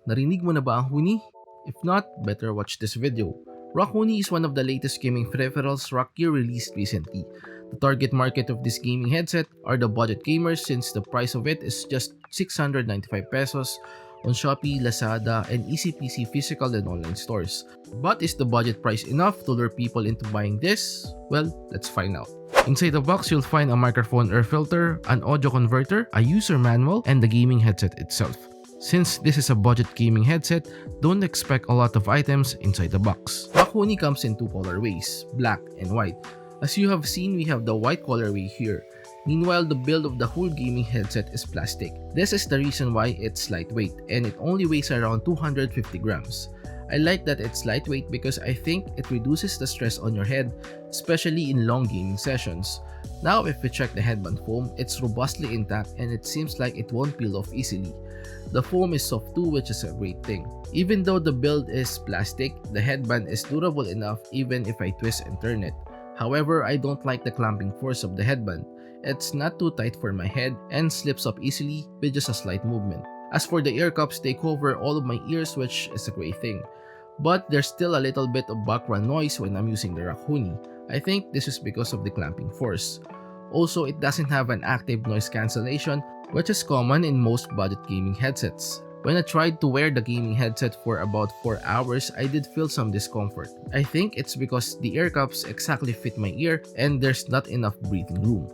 Narinig mo na ba ang Huni? If not, better watch this video. Rakk Huni is one of the latest gaming peripherals Rakk Gear released recently. The target market of this gaming headset are the budget gamers since the price of it is just 695 pesos on Shopee, Lazada, and ECPC physical and online stores. But is the budget price enough to lure people into buying this? Well, let's find out. Inside the box, you'll find a microphone air filter, an audio converter, a user manual, and the gaming headset itself. Since this is a budget gaming headset, don't expect a lot of items inside the box. Rakk Huni comes in two colorways, black and white. As you have seen, we have the white colorway here. Meanwhile, the build of the whole gaming headset is plastic. This is the reason why it's lightweight and it only weighs around 250 grams. I like that it's lightweight because I think it reduces the stress on your head, especially in long gaming sessions. Now if we check the headband foam, it's robustly intact and it seems like it won't peel off easily. The foam is soft too, which is a great thing. Even though the build is plastic, the headband is durable enough even if I twist and turn it. However, I don't like the clamping force of the headband. It's not too tight for my head and slips up easily with just a slight movement. As for the ear cups, they cover all of my ears, which is a great thing. But there's still a little bit of background noise when I'm using the Rakk Huni. I think this is because of the clamping force. Also, it doesn't have an active noise cancellation, which is common in most budget gaming headsets. When I tried to wear the gaming headset for about 4 hours, I did feel some discomfort. I think it's because the ear cups exactly fit my ear and there's not enough breathing room.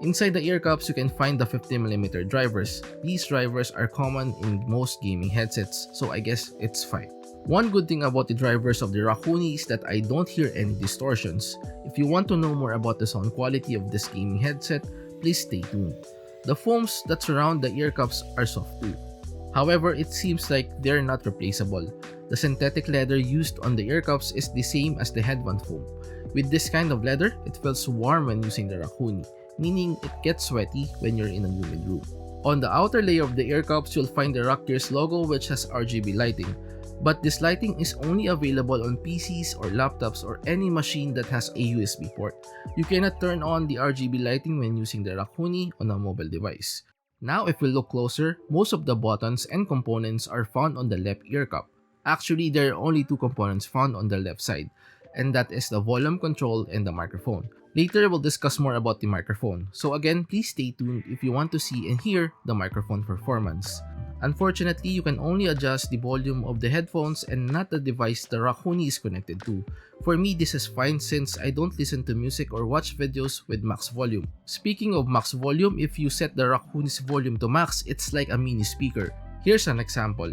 Inside the ear cups, you can find the 50mm drivers. These drivers are common in most gaming headsets, so I guess it's fine. One good thing about the drivers of the Rakk Huni is that I don't hear any distortions. If you want to know more about the sound quality of this gaming headset, please stay tuned. The foams that surround the ear cups are soft too. However, it seems like they're not replaceable. The synthetic leather used on the ear cups is the same as the headband foam. With this kind of leather, it feels warm when using the Rakk Huni, meaning it gets sweaty when you're in a humid room. On the outer layer of the ear cups, you'll find the Rakk Gear's logo, which has RGB lighting. But this lighting is only available on PCs or laptops or any machine that has a USB port. You cannot turn on the RGB lighting when using the Rakk Huni on a mobile device. Now if we look closer, most of the buttons and components are found on the left ear cup. Actually, there are only two components found on the left side, and that is the volume control and the microphone. Later, we'll discuss more about the microphone. So again, please stay tuned if you want to see and hear the microphone performance. Unfortunately, you can only adjust the volume of the headphones and not the device the Rakk Huni is connected to. For me, this is fine since I don't listen to music or watch videos with max volume. Speaking of max volume, if you set the Rakk Huni's volume to max, it's like a mini speaker. Here's an example.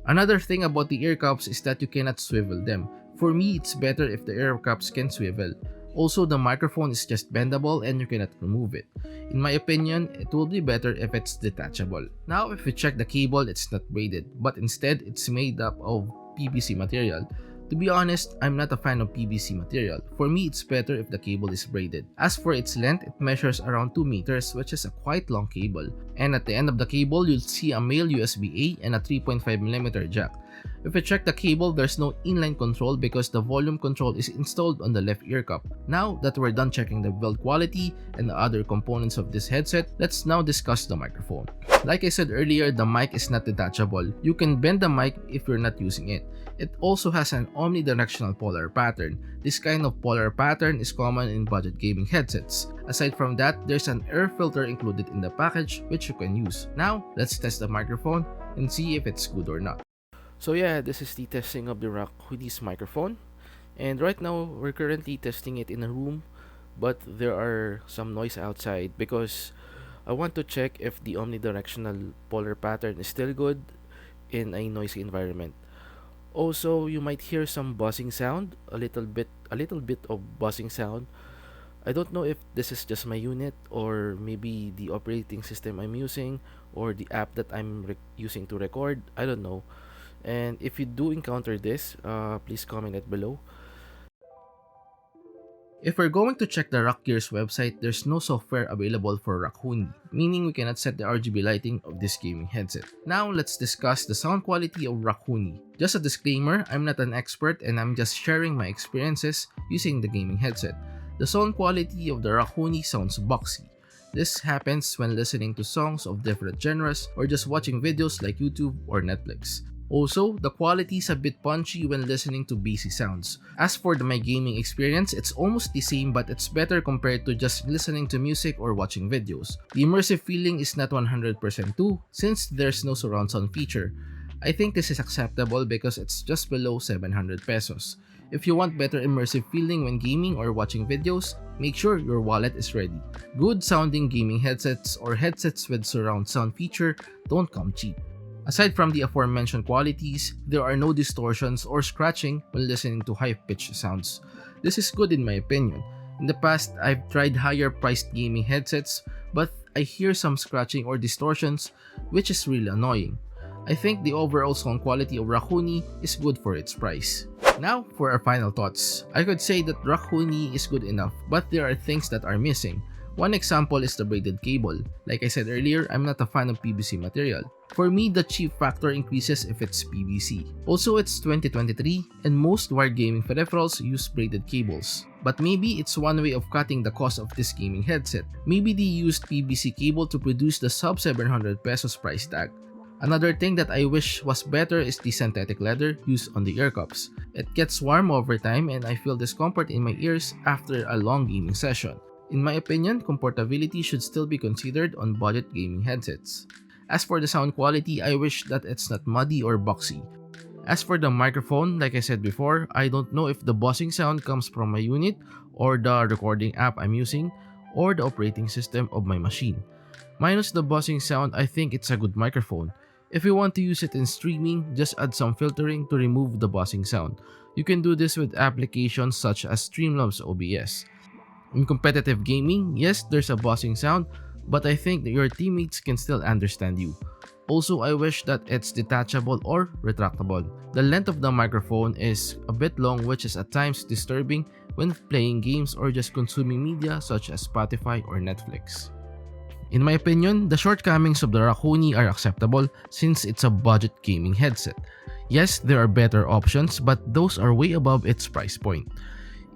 Another thing about the ear cups is that you cannot swivel them. For me, it's better if the ear cups can swivel. Also, the microphone is just bendable and you cannot remove it. In my opinion, it will be better if it's detachable. Now, if we check the cable, it's not braided, but instead, it's made up of PVC material. To be honest, I'm not a fan of PVC material. For me, it's better if the cable is braided. As for its length, it measures around 2 meters, which is a quite long cable. And at the end of the cable, you'll see a male USB-A and a 3.5mm jack. If we check the cable, there's no inline control because the volume control is installed on the left ear cup. Now that we're done checking the build quality and the other components of this headset, let's now discuss the microphone. Like I said earlier, the mic is not detachable. You can bend the mic if you're not using it. It also has an omnidirectional polar pattern. This kind of polar pattern is common in budget gaming headsets. Aside from that, there's an air filter included in the package which you can use. Now, let's test the microphone and see if it's good or not. So yeah, this is the testing of the Rakk Huni's microphone. And right now, we're currently testing it in a room, but there are some noise outside because I want to check if the omnidirectional polar pattern is still good in a noisy environment. Also, you might hear some buzzing sound, a little bit of buzzing sound I don't know if this is just my unit or maybe the operating system I'm using or the app that I'm using to record. I don't know. And if you do encounter this, please comment it below. If we're going to check the Rakk Gear's website, there's no software available for Rakk Huni, meaning we cannot set the RGB lighting of this gaming headset. Now let's discuss the sound quality of Rakk Huni. Just a disclaimer, I'm not an expert and I'm just sharing my experiences using the gaming headset. The sound quality of the Rakk Huni sounds boxy. This happens when listening to songs of different genres or just watching videos like YouTube or Netflix. Also, the quality is a bit punchy when listening to bassy sounds. As for my gaming experience, it's almost the same but it's better compared to just listening to music or watching videos. The immersive feeling is not 100% too, since there's no surround sound feature. I think this is acceptable because it's just below 700 pesos. If you want better immersive feeling when gaming or watching videos, make sure your wallet is ready. Good sounding gaming headsets or headsets with surround sound feature don't come cheap. Aside from the aforementioned qualities, there are no distortions or scratching when listening to high-pitched sounds. This is good in my opinion. In the past, I've tried higher-priced gaming headsets, but I hear some scratching or distortions, which is really annoying. I think the overall sound quality of Rakk Huni is good for its price. Now, for our final thoughts. I could say that Rakk Huni is good enough, but there are things that are missing. One example is the braided cable. Like I said earlier, I'm not a fan of PVC material. For me, the cheap factor increases if it's PVC. Also, it's 2023 and most wired gaming peripherals use braided cables. But maybe it's one way of cutting the cost of this gaming headset. Maybe they used PVC cable to produce the sub 700 pesos price tag. Another thing that I wish was better is the synthetic leather used on the ear cups. It gets warm over time and I feel discomfort in my ears after a long gaming session. In my opinion, comfortability should still be considered on budget gaming headsets. As for the sound quality, I wish that it's not muddy or boxy. As for the microphone, like I said before, I don't know if the buzzing sound comes from my unit or the recording app I'm using or the operating system of my machine. Minus the buzzing sound, I think it's a good microphone. If you want to use it in streaming, just add some filtering to remove the buzzing sound. You can do this with applications such as Streamlabs OBS. In competitive gaming, yes, there's a buzzing sound, but I think that your teammates can still understand you. Also, I wish that it's detachable or retractable. The length of the microphone is a bit long, which is at times disturbing when playing games or just consuming media such as Spotify or Netflix. In my opinion, the shortcomings of the Rakk Huni are acceptable since it's a budget gaming headset. Yes, there are better options, but those are way above its price point.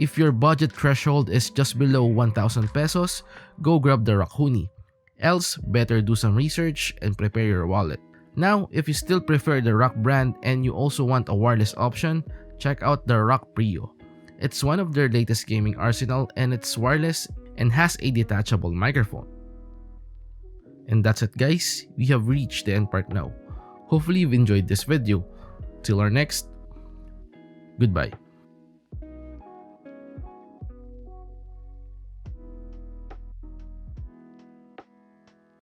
If your budget threshold is just below 1,000 pesos, go grab the Rakk Huni. Else, better do some research and prepare your wallet. Now, if you still prefer the Rakk brand and you also want a wireless option, check out the Rakk Prio. It's one of their latest gaming arsenal and it's wireless and has a detachable microphone. And that's it guys, we have reached the end part now. Hopefully you've enjoyed this video. Till our next, goodbye.